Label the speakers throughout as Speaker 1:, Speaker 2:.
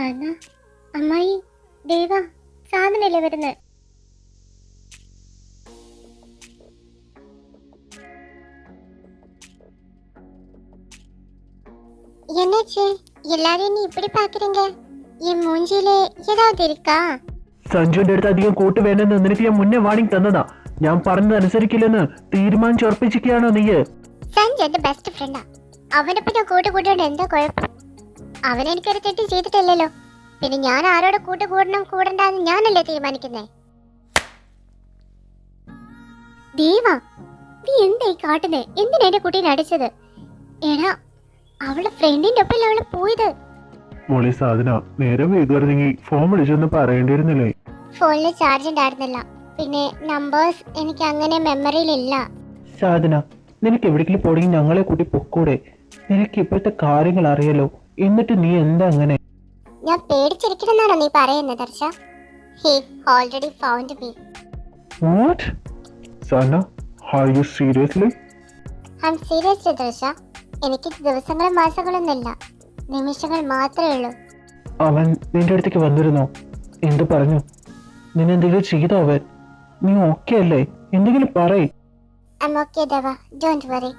Speaker 1: സാധന അമ്മായി ദേവ സാധനല്ലേ വരുന്നത്. என்னாச்சு? எல்லாரும் நீ இப்படி பாக்குறீங்க? என் மூஞ்சியில ஏதாவது இருக்கா?
Speaker 2: സഞ്ജുവിന്റെ അടുത്ത് അധികം കൂട്ട് വേണ്ടെന്ന് നിനക്ക് ഞാൻ മുന്നേ വാണിംഗ് തന്നതാ. ഞാൻ പറഞ്ഞത് അനുസരിക്കില്ലെന്ന് തീരുമാനിച്ചുറപ്പിച്ചിരിക്കുകയാണോ നീ?
Speaker 1: സഞ്ജു എന്റെ ബെസ്റ്റ് ഫ്രണ്ടാ. അവനൊപ്പം ഞാൻ കൂട്ടുകൂട്ടോണ്ട് എന്താ കുഴപ്പം? അവൻ എനിക്കൊരു തെറ്റ് ചെയ്തിട്ടില്ലല്ലോ. പിന്നെ ഞാൻ ആരോട് കൂട്ടുകൂടണം കൂടണ്ടെന്ന് ഞാനല്ലേ തീരുമാനിക്കുന്നേ. ദേവാ, നീ എന്തായി കാട്ടുന്നേ? എന്തിനാ എന്റെ കുട്ടീനെ അടിച്ചത്? എടാ, അവളുടെ ഫ്രണ്ടിന്റെ ഒപ്പം അവള് പോയത്.
Speaker 2: മോളി സാധന, നേരം ഇതുവരെങ്കിൽ ഫോൺ വിളിച്ചൊന്ന് പറയേണ്ടിയിരുന്നില്ലേ?
Speaker 1: ഫോണില് ചാർജ് ഉണ്ടായിരുന്നില്ല. പിന്നെ നമ്പേഴ്സ് എനിക്ക് അങ്ങനെ മെമ്മറിയിലില്ല.
Speaker 2: സാധന, നിനക്ക് എവിടേക്കും പോണെങ്കിൽ ഞങ്ങളെ കൂട്ടി പൊക്കൂടെ? നിനക്ക് ഇപ്പോഴത്തെ കാര്യങ്ങൾ അറിയാലോ, എന്നിട്ട് നീ എന്താ അങ്ങനെ?
Speaker 1: ഞാൻ പേടിച്ചിരിക്കണമെന്നാണോ നീ പറയുന്നത് Darsha? He already found me.
Speaker 2: What? Sadhana, are you seriously?
Speaker 1: I am serious Darsha. എനിക്ക് ദിവസങ്ങളും മാസങ്ങളൊന്നുമില്ല, നിമിഷങ്ങൾ മാത്രമേ ഉള്ളൂ.
Speaker 2: അവൻ നിന്റെ അടുത്തേക്ക് വന്നിരുന്നോ? എന്ത് പറഞ്ഞു? നിന്നെന്തെങ്കിലും ചെയ്തോ അവൻ? നീ ഓക്കെ അല്ലേ? എന്തെങ്കിലും പറയ്.
Speaker 1: I'm okay Deva, don't worry.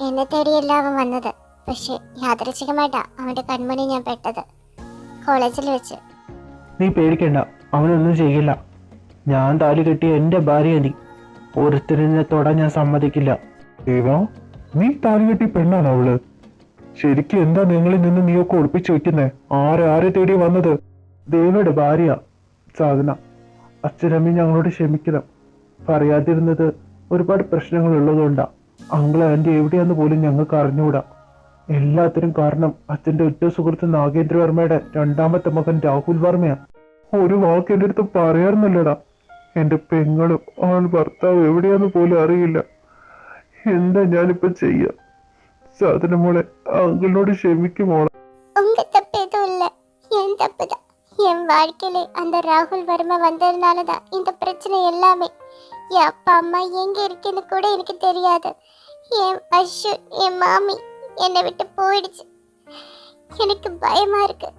Speaker 1: എന്നെ തേടിയല്ല അവൻ വന്നത്. പക്ഷെ യാദൃച്ഛികമായിട്ടാ അവന്റെ കൺമുന്നിൽ ഞാൻ പെട്ടത്, കോളേജിൽ വെച്ച്.
Speaker 2: നീ പേടിക്കണ്ട, അവനൊന്നും ചെയ്യില്ല. ഞാൻ താലി കെട്ടിയ എന്റെ ഭാര്യ നീ. ഒരുത്തരിനെ തൊടാൻ ഞാൻ സമ്മതിക്കില്ല. ദേവാ, നീ താലി കെട്ടിയ പെണ്ണാണ് അവള്. ശരിക്കും എന്താ നിങ്ങളിൽ നിന്ന് നീയൊക്കെ ഒളിപ്പിച്ചു വെക്കുന്നേ? ആരെ തേടി വന്നത്? ദേവയുടെ ഭാര്യ സാധന. അച്ഛനമ്മി ഞങ്ങളോട് ക്ഷമിക്കണം. പറയാതിരുന്നത് ഒരുപാട് പ്രശ്നങ്ങൾ ഉള്ളതുകൊണ്ടാ. അങ്കിൾ ആന്റി എവിടെയാന്ന് പോലും ഞങ്ങൾക്ക് അറിഞ്ഞുകൂടാ. എല്ലാത്തിനും കാരണം അച്ഛന്റെ ഉറ്റ സുഹൃത്ത് നാഗേന്ദ്രവർമ്മയുടെ രണ്ടാമത്തെ മകൻ രാഹുൽ വർമ്മയാ. ഒരു വാക്ക് എന്റെ അടുത്ത് പറയാറുന്നല്ലടാ. എന്റെ പെങ്ങളും അവൾ ഭർത്താവ് എവിടെയാന്ന് പോലും അറിയില്ല. എന്താ ഞാനിപ്പോ ചെയ്യ? സാധന മോളെ, അങ്കിളിനോട് ക്ഷമിക്കുമോളെ.
Speaker 1: உங்க தப்பு எதுவும் இல்ல, என் தப்பு தான். என் வாழ்க்கையில அந்த ராகுல் வர்மா வந்ததுனால தான் இந்த பிரச்சனை எல்லாமே. என் அப்பா அம்மா எங்க இருக்குன்னு கூட எனக்கு தெரியாது. என் அஷு, என் மாமி என்னை விட்டு போயிடுச்சு. எனக்கு பயமா இருக்கு.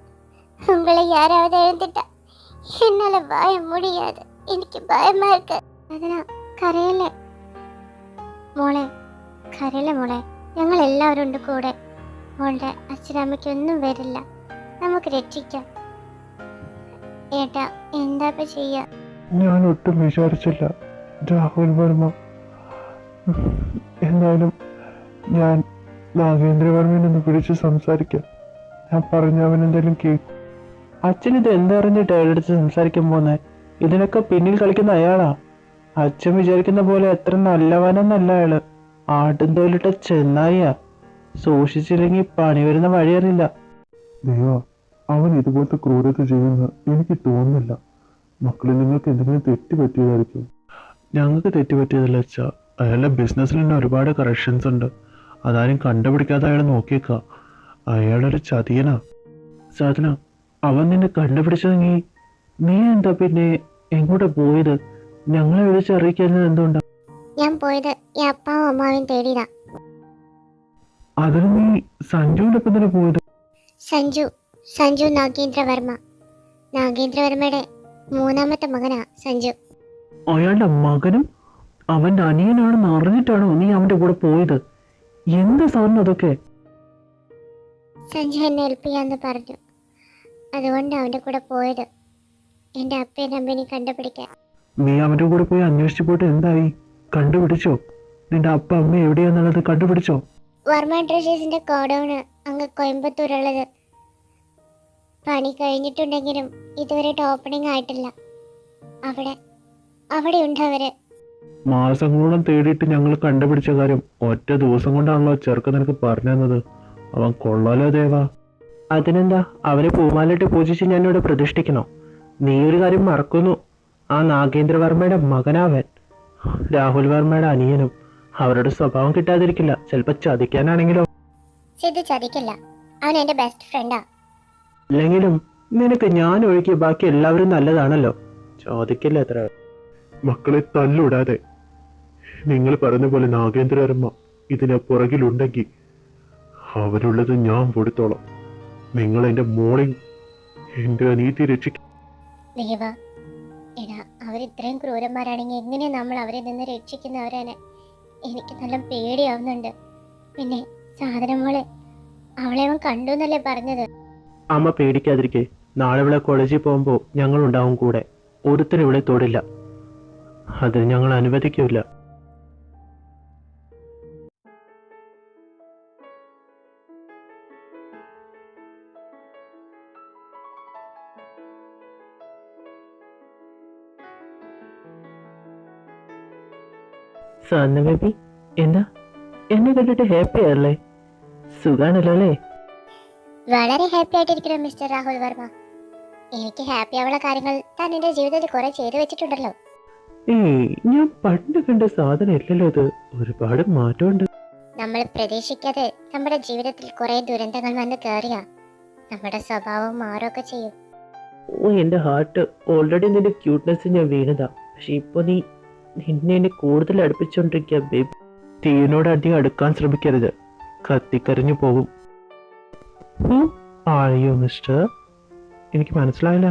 Speaker 1: உங்களை யாராவது எழுந்துட்டா என்னால வாழ முடியாது. എനിക്ക് பயமா இருக்கு. அதனால കരയല്ലേ മോളെ, കരയല്ലേ മോളെ. ഞങ്ങൾ എല്ലാവരും ഉണ്ട് കൂടെ. മോളുടെ അച്ഛനമ്മയ്ക്കൊന്നും വരില്ല. നമുക്ക് രക്ഷിക്കാം. ഏട്ടാ, എന്താ ഇപ്പൊ ചെയ്യാ?
Speaker 2: ഞാൻ ഒട്ടും വിചാരിച്ചില്ല രാഹുൽ വർമ്മ. എന്നാലും ഞാൻ നാഗേന്ദ്രവർമ്മനൊന്ന് വിളിച്ച് സംസാരിക്കാം. ഞാൻ പറഞ്ഞ അവൻ എന്തായാലും കേൾക്കും. അച്ഛൻ ഇത് എന്തറിഞ്ഞിട്ട് അയാളെടുത്ത് സംസാരിക്കാൻ പോന്നെ? ഇതിനൊക്കെ പിന്നിൽ കളിക്കുന്ന അയാളാ. അച്ഛൻ വിചാരിക്കുന്ന പോലെ എത്ര നല്ലവനെന്നല്ല അയാള്. ആട്ടും തോലിട്ട ചെന്നായിയാ. സൂക്ഷിച്ചില്ലെങ്കിൽ പണി വരുന്ന വഴി അറിയില്ല. ദൈവ, അവൻ ഇതുപോലത്തെ ക്രൂരത ചെയ്യുന്ന എനിക്ക് തോന്നുന്നില്ല. മക്കളിൽ നിങ്ങൾക്ക് എന്തെങ്കിലും തെറ്റ് പറ്റിയതായിരിക്കും. ഞങ്ങൾക്ക് തെറ്റുപറ്റിയതല്ല അച്ഛാ. അയാളുടെ ബിസിനസ്സിൽ തന്നെ ഒരുപാട് കറക്ഷൻസ് ഉണ്ട്. അതാരും കണ്ടുപിടിക്കാതെ അയാൾ നോക്കിയേക്കാം. അയാളൊരു ചതിയനാ. സാധന, അവൻ നിന്നെ കണ്ടുപിടിച്ചതെങ്കിൽ നീ എന്താ പിന്നെ എങ്ങോട്ടാ പോയത്? ഞങ്ങളെ വിളിച്ചറിയിക്കുന്നത് എന്തുകൊണ്ടാ?
Speaker 1: ഞാൻ പോയത് ഈ അപ്പാവും അമ്മാവും തേടിയതാ.
Speaker 2: അതിന് നീ സഞ്ജുവിന്റെ ഒപ്പം തന്നെ പോയത്?
Speaker 1: സഞ്ജു നാഗേന്ദ്രവർമ്മ. നാഗേന്ദ്രവർമ്മയുടെ മൂന്നാമത്തെ മകനാ സഞ്ജു.
Speaker 2: അയാളുടെ മകനും അവന്റെ അനിയനാണെന്ന് അറിഞ്ഞിട്ടാണോ നീ അവന്റെ കൂടെ പോയത്? എന്താ സാധനം അതൊക്കെ?
Speaker 1: സഞ്ജു എന്നെ ഹെൽപ്പ് ചെയ്യാന്ന് പറഞ്ഞു. അതുകൊണ്ട് അവന്റെ കൂടെ പോയത്, എന്റെ അപ്പയും അമ്മേനെയും കണ്ടുപിടിക്കാൻ.
Speaker 2: നീ അവന്റെ കൂടെ പോയി അന്വേഷിച്ചു പോയിട്ട് എന്തായി? കണ്ടുപിടിച്ചോ? നിന്റെ അപ്പ അമ്മ എവിടെയാന്നുള്ളത് കണ്ടുപിടിച്ചോ?
Speaker 1: വർമ്മ ഡ്രഷേഴ്സിന്റെ ഗോഡൌണ് അങ്ങ് കോയമ്പത്തൂരുള്ളത്. പണി കഴിഞ്ഞിട്ടുണ്ടെങ്കിലും ഇതുവരെയായിട്ട് ഓപ്പണിംഗ് ആയിട്ടില്ല. അവിടെ ഉണ്ട് അവര്.
Speaker 2: മാസങ്ങളോളം തേടിയിട്ട് ഞങ്ങൾ കണ്ടുപിടിച്ച കാര്യം ഒറ്റ ദിവസം കൊണ്ടാണല്ലോ ചെറുക്ക നിനക്ക് പറഞ്ഞു തന്നത്. അവൻ കൊള്ളാലോ ദേവാ. അതിനെന്താ, അവനെ പൂമാലിട്ട് പൂജിച്ച് ഞാനിവിടെ പ്രതിഷ്ഠിക്കണോ? നീ ഒരു കാര്യം മറക്കുന്നു. ആ നാഗേന്ദ്രവർമ്മയുടെ മകനാവൻ. രാഹുൽ വർമ്മയുടെ അനിയനും. അവരുടെ സ്വഭാവം കിട്ടാതിരിക്കില്ല. ചിലപ്പോ ചതിക്കാനാണെങ്കിലോ?
Speaker 1: സിദ്ധു ചതിക്കില്ല. അവൻ എന്റെ ബെസ്റ്റ് ഫ്രണ്ടാ.
Speaker 2: അല്ലെങ്കിലും നിനക്ക് ഞാൻ ഒഴികെ ബാക്കി എല്ലാവരും നല്ലതാണല്ലോ. ചോദിക്കില്ല എത്ര. മക്കളെ തല്ലിടാതെ. നിങ്ങൾ പറഞ്ഞ പോലെ നാഗേന്ദ്രവർമ്മ ഇതിന് പുറകിലുണ്ടെങ്കിൽ അവനുള്ളത് ഞാൻ കൊടുത്തോളാം. നിങ്ങൾ എൻ്റെ മോളെയും എന്റെ അനീതി രക്ഷിക്കും.
Speaker 1: ദേവ, എടാ, അവരിത്രയും ക്രൂരന്മാരാണെങ്കിൽ എങ്ങനെയാ നമ്മൾ അവരെ നിന്ന് രക്ഷിക്കുന്നവരാണ്? എനിക്ക് നല്ല പേടിയാവുന്നുണ്ട്. പിന്നെ സാധനം മോളെ, അവളെ അവൻ കണ്ടു എന്നല്ലേ പറഞ്ഞത്?
Speaker 2: അമ്മ പേടിക്കാതിരിക്കെ. നാളെ ഇവിടെ കോളേജിൽ പോകുമ്പോൾ ഞങ്ങളുണ്ടാവും കൂടെ. ഒരുത്തരും ഇവിടെ തൊടില്ല. അത് ഞങ്ങൾ അനുവദിക്കില്ല. സാധന ബേബി, എന്താ എന്നെ കണ്ടിട്ട് ഹാപ്പി ആയല്ലേ? സുഖാണല്ലോ അല്ലേ?
Speaker 1: വളരെ ഹാപ്പി ആയിട്ടിരിക്കണം മിസ്റ്റർ രാഹുൽ വർമ്മ. എനിക്ക് ഹാപ്പി ആവുള്ള കാര്യങ്ങൾ താൻ എന്റെ ജീവിതത്തിൽ കുറെ ചെയ്തു വെച്ചിട്ടുണ്ടല്ലോ.
Speaker 2: ഏയ്, ഞാൻ പണ്ട് കണ്ട സാധനം ഇല്ലല്ലോ ഇത്. ഒരുപാട് മാറ്റമുണ്ട്.
Speaker 1: നമ്മൾ പ്രതീക്ഷിക്കാതെ നമ്മുടെ ജീവിതത്തിൽ കുറെ ദുരന്തങ്ങൾ വന്ന് കയറിയ നമ്മുടെ സ്വഭാവം മാറുകയൊക്കെ ചെയ്യും.
Speaker 2: ഓ, എന്റെ ഹാർട്ട് ഓൾറെഡി നിന്റെ ക്യൂട്ട്നെസ് ഞാൻ വീണതാ. പക്ഷെ ഇപ്പൊ നീ എന്നെ കൂടുതൽ അടുപ്പിച്ചോണ്ടിരിക്കുക ബേബി. തീനോട് അധികം അടുക്കാൻ ശ്രമിക്കരുത്, കത്തിക്കരിഞ്ഞു പോകും. ആയോ മിസ്റ്റർ? എനിക്ക് മനസ്സിലായില്ല.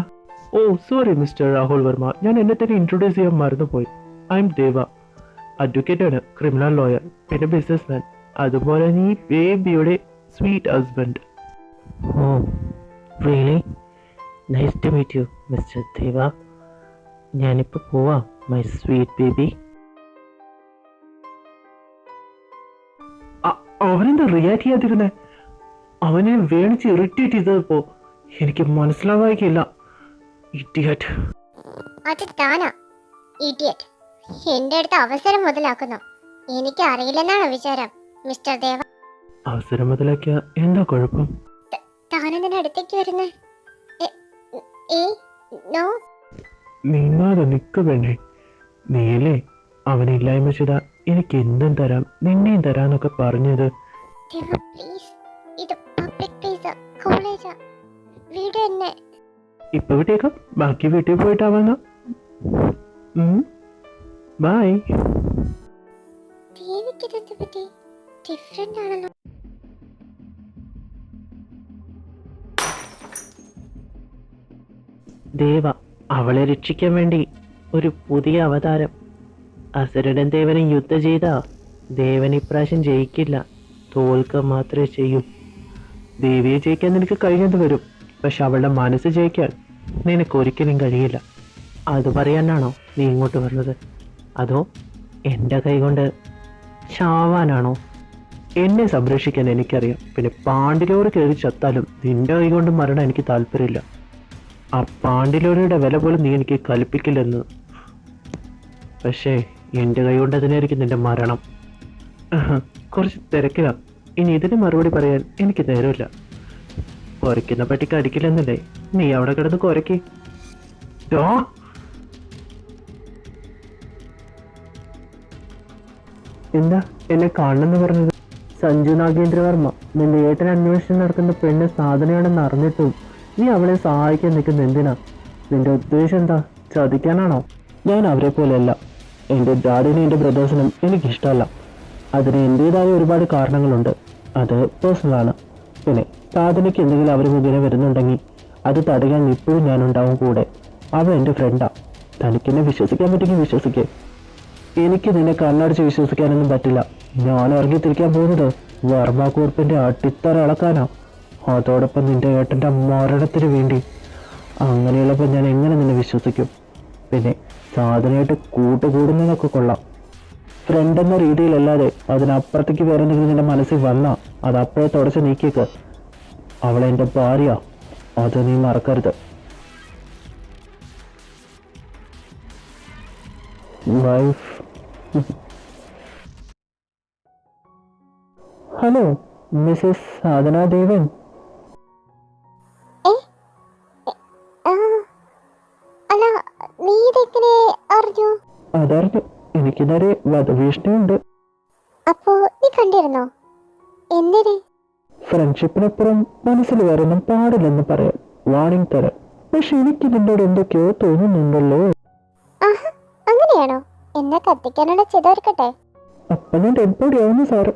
Speaker 2: Oh sorry mister Rahul Varma, ഞാൻ എന്നെ തന്നെ ഇൻട്രൊഡ്യൂസ് ചെയ്യാൻ മറന്നുപോയി. ഐ എം ദേവ, അഡ്വക്കേറ്റ് ആണ്, ക്രിമിനൽ ലോയർ, പിന്നെ ബിസിനസ്മാൻ. അതുപോലെ നീ ബേബിയുടെ sweet husband. Oh really nice to meet you mister Deva. ഞാനിപ്പോൾ പോവാം മൈ സ്വീറ്റ് ബേബി. അവനെന്താ റിയാക്ട് ചെയ്യാതിരുന്നേ? അവനെ വേണിച്ച് ഇറിറ്റേറ്റ് ചെയ്തപ്പോ എനിക്ക് മനസ്സിലാവായിക്കില്ല. ഇഡിയറ്റ്.
Speaker 1: അത് താനാ ഇഡിയറ്റ്. എന്റെ അടുത്ത് അവസരം മുതലാക്കുന്നു. എനിക്ക് അറിയില്ലെന്നാണ് വിചാരം മിസ്റ്റർ ദേവ.
Speaker 2: അവസരം മുതലാക്കിയ എന്താ കുഴപ്പം?
Speaker 1: താനെന്തിനാ അടുത്തേക്ക് വരുന്നേ? നോ.
Speaker 2: നീങ്ങാതെ നിൽക്ക വേണ്ടേ? നീയല്ലേ അവനെ ഇല്ലായ്മ ചെയ്താ എനിക്ക് എന്തും തരാം, നിന്നെയും തരാന്നൊക്കെ പറഞ്ഞത്.
Speaker 1: ദേവ പ്ലീസ്, ഇത് പബ്ലിക് പ്ലേസാ, കോളേജാ, വീട് തന്നെ.
Speaker 2: ഇപ്പൊ വിട്ടേക്കാം, ബാക്കി വീട്ടിൽ പോയിട്ടാവാന്ന. ബൈ.
Speaker 1: ദേവിക്ക് ഇതെന്ത് പറ്റി? ഡിഫറെന്റ് ആണല്ലോ.
Speaker 2: ദേവ അവളെ രക്ഷിക്കാൻ വേണ്ടി ഒരു പുതിയ അവതാരം. അസുരൻ ദേവനെ യുദ്ധം ചെയ്താ ദേവൻ ഇപ്രാവശ്യം ജയിക്കില്ല, തോൽക്കുക മാത്രമേ ചെയ്യൂ. ദേവിയെ ജയിക്കാൻ നിനക്ക് കഴിഞ്ഞത് വരും, പക്ഷെ അവളുടെ മനസ്സ് ജയിക്കാൻ നിനക്ക് ഒരിക്കലും കഴിയില്ല. അത് പറയാനാണോ നീ ഇങ്ങോട്ട് വന്നത്? അതോ എൻ്റെ കൈകൊണ്ട് ചാവാനാണോ? എന്നെ സംരക്ഷിക്കാൻ എനിക്കറിയാം, പിന്നെ പാണ്ടിലോട് കയറി ചത്താലും നിന്റെ കൈകൊണ്ട് മരണം എനിക്ക് താല്പര്യമില്ല. ആ പാണ്ടിലോരുടെ വില പോലും നീ എനിക്ക് കൽപ്പിക്കില്ലെന്ന്. പക്ഷേ എൻ്റെ കൈ കൊണ്ട് അതിനായിരിക്കും നിന്റെ മരണം. കുറച്ച് തിരക്കിലാണ്, ഇനി ഇതിന് മറുപടി പറയാൻ എനിക്ക് നേരമില്ല. കുരയ്ക്കുന്ന പട്ടിക്ക് അടിക്കില്ലെന്നല്ലേ നീ അവിടെ കിടന്ന് കുരയ്ക്ക്. എന്താ എന്നെ കാണണമെന്ന് പറഞ്ഞത്? സഞ്ജു നാഗേന്ദ്രവർമ്മ, നിന്റെ ഏട്ടൻ അന്വേഷണം നടത്തുന്ന പെണ്ണ് സാധനയാണെന്ന് അറിഞ്ഞിട്ടും നീ അവളെ സഹായിക്കാൻ നിൽക്കുന്ന എന്തിനാ? നിന്റെ ഉദ്ദേശം എന്താ? ചതിക്കാനാണോ? ഞാൻ അവരെ പോലെയല്ല. എൻ്റെ ഡാഡിനും എൻ്റെ ബ്രദേഴ്സിനും എനിക്കിഷ്ടമല്ല. അതിന് എൻ്റെതായ ഒരുപാട് കാരണങ്ങളുണ്ട്, അത് പേഴ്സണലാണ്. പിന്നെ സാധനയ്ക്ക് എന്തെങ്കിലും അവർ മുഖേന വരുന്നുണ്ടെങ്കിൽ അത് തടയാൻ ഇപ്പോഴും ഞാനുണ്ടാവും കൂടെ. അവൾ എൻ്റെ ഫ്രണ്ടാ. തനിക്കെന്നെ വിശ്വസിക്കാൻ പറ്റുമെങ്കിൽ വിശ്വസിക്കേ. എനിക്ക് നിന്നെ കണ്ണടിച്ച് വിശ്വസിക്കാനൊന്നും പറ്റില്ല. ഞാൻ ഇറങ്ങിത്തിരിക്കാൻ പോകുന്നത് വർമ്മ കുറുപ്പിൻ്റെ അടിത്തറ ഇളക്കാനാ, അതോടൊപ്പം നിന്റെ ഏട്ടൻ്റെ മരണത്തിന് വേണ്ടി. അങ്ങനെയുള്ളപ്പോൾ ഞാൻ എങ്ങനെ നിന്നെ വിശ്വസിക്കും? പിന്നെ സാധനമായിട്ട് കൂട്ടുകൂടുന്നതൊക്കെ കൊള്ളാം, ഫ്രണ്ട് എന്ന രീതിയിലല്ലാതെ അതിനപ്പുറത്തേക്ക് വേറെ എന്തെങ്കിലും നിന്റെ മനസ്സിൽ വന്നാൽ അത് അപ്പോഴേ തുടച്ച് നീക്കിയേക്ക്. അവളെൻ്റെ ഭാര്യ, അത് നീ മറക്കരുത്. വൈഫ്. ഹലോ മിസ്സസ് സാധന ദേവൻ.
Speaker 1: അല്ല, നീ ഇതെങ്ങനെ അറിഞ്ഞു?
Speaker 2: അതറിഞ്ഞു, എനിക്കിതുവരെ വധഭീഷണിയുണ്ട്.
Speaker 1: അപ്പോ നീ കണ്ടിരുന്നോ? എന്തിന്?
Speaker 2: ഫ്രണ്ട്ഷിപ്പിനപ്പുറം മനസ്സിൽ വരണം പാടില്ലെന്ന് പറയാം, വാണിംഗ് തരാം. പക്ഷെ എനിക്ക് നിന്നോട് എന്തൊക്കെയോ തോന്നുന്നുണ്ടല്ലോ.
Speaker 1: അങ്ങനെയാണോ? എന്നാ കത്തിക്കാനുള്ള ചെയ്തവർക്കട്ടെ.
Speaker 2: അപ്പൊ ഞാൻ ഡെഡ് ബോഡി ആവുന്നു സാറ്.